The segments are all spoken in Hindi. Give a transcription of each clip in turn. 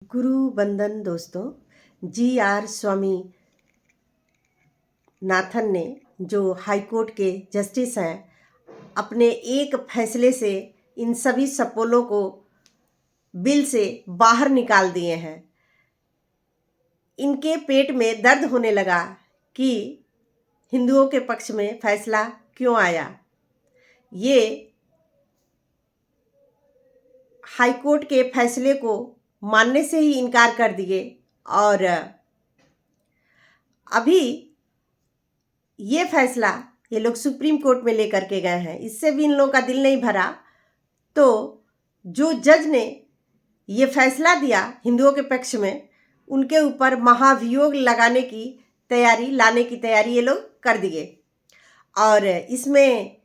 गुरु बंदन दोस्तों, जी.आर. स्वामी नाथन ने जो हाई कोर्ट के जस्टिस हैं, अपने एक फैसले से इन सभी सपोलों को बिल से बाहर निकाल दिए हैं। इनके पेट में दर्द होने लगा कि हिंदुओं के पक्ष में फैसला क्यों आया। ये हाई कोर्ट के फैसले को मानने से ही इनकार कर दिए और अभी ये फैसला ये लोग सुप्रीम कोर्ट में लेकर के गए हैं। इससे भी इन लोगों का दिल नहीं भरा, तो जो जज ने ये फैसला दिया हिंदुओं के पक्ष में, उनके ऊपर महाभियोग लगाने की तैयारी, लाने की तैयारी ये लोग कर दिए। और इसमें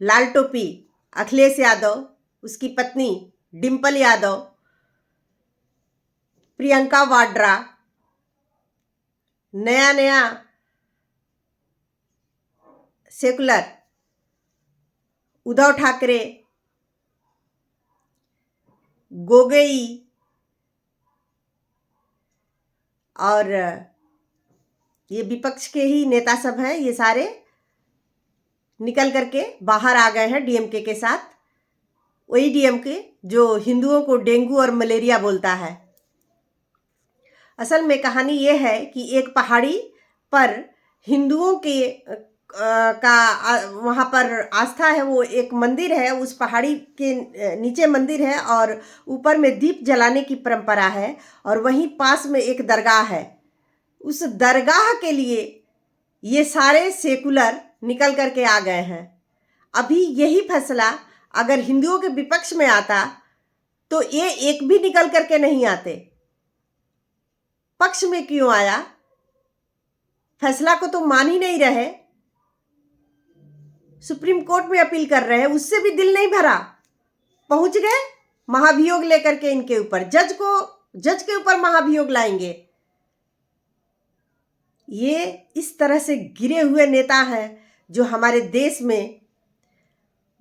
लाल टोपी अखिलेश यादव, उसकी पत्नी डिंपल यादव, प्रियंका वाड्रा, नया सेकुलर उद्धव ठाकरे, गोगोई और ये विपक्ष के ही नेता सब हैं। ये सारे निकल करके बाहर आ गए हैं डीएमके के साथ। वही डीएमके जो हिंदुओं को डेंगू और मलेरिया बोलता है। असल में कहानी ये है कि एक पहाड़ी पर हिंदुओं के वहाँ पर आस्था है। वो एक मंदिर है, उस पहाड़ी के नीचे मंदिर है और ऊपर में दीप जलाने की परंपरा है। और वहीं पास में एक दरगाह है। उस दरगाह के लिए ये सारे सेकुलर निकल करके आ गए हैं। अभी यही फैसला अगर हिंदुओं के विपक्ष में आता तो ये एक भी निकल करके नहीं आते। पक्ष में क्यों आया? फैसला को तो मान ही नहीं रहे, सुप्रीम कोर्ट में अपील कर रहे हैं, उससे भी दिल नहीं भरा। पहुंच गए महाभियोग लेकर के इनके ऊपर, जज के ऊपर महाभियोग लाएंगे। ये इस तरह से गिरे हुए नेता हैं जो हमारे देश में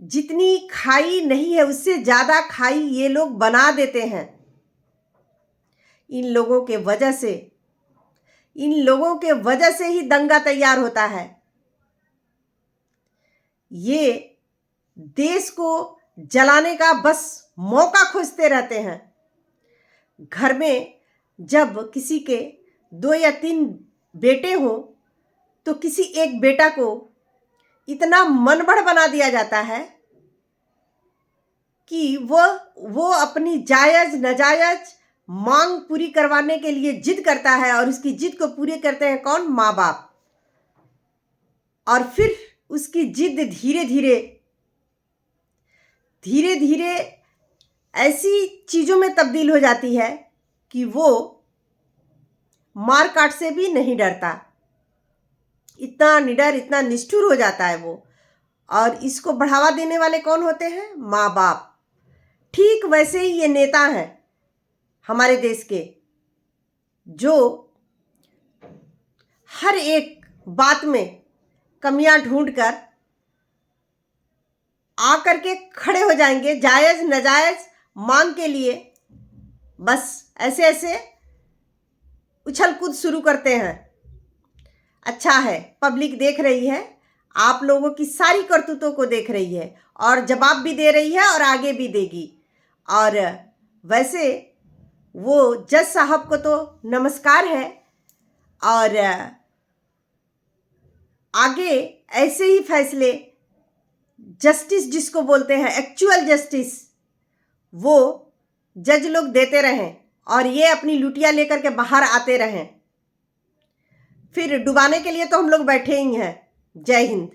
जितनी खाई नहीं है उससे ज्यादा खाई ये लोग बना देते हैं। इन लोगों के वजह से ही दंगा तैयार होता है। ये देश को जलाने का बस मौका खोजते रहते हैं। घर में जब किसी के 2 या 3 बेटे हों तो किसी एक बेटा को इतना मनबढ़ बना दिया जाता है कि वो अपनी जायज नाजायज मांग पूरी करवाने के लिए जिद करता है। और उसकी जिद को पूरी करते हैं कौन? माँ बाप। और फिर उसकी जिद धीरे धीरे ऐसी चीजों में तब्दील हो जाती है कि वो मार काट से भी नहीं डरता। इतना निडर, इतना निष्ठुर हो जाता है वो। और इसको बढ़ावा देने वाले कौन होते हैं? माँ बाप। ठीक वैसे ही ये नेता हैं हमारे देश के, जो हर एक बात में कमियां ढूंढकर आकर के खड़े हो जाएंगे जायज नाजायज मांग के लिए। बस ऐसे उछल कूद शुरू करते हैं। अच्छा है, पब्लिक देख रही है, आप लोगों की सारी करतूतों को देख रही है और जवाब भी दे रही है और आगे भी देगी। और वैसे वो जज साहब को तो नमस्कार है। और आगे ऐसे ही फैसले जस्टिस जिसको बोलते हैं एक्चुअल जस्टिस, वो जज लोग देते रहें और ये अपनी लुटिया लेकर के बाहर आते रहें। फिर डुबाने के लिए तो हम लोग बैठे ही हैं। जय हिंद।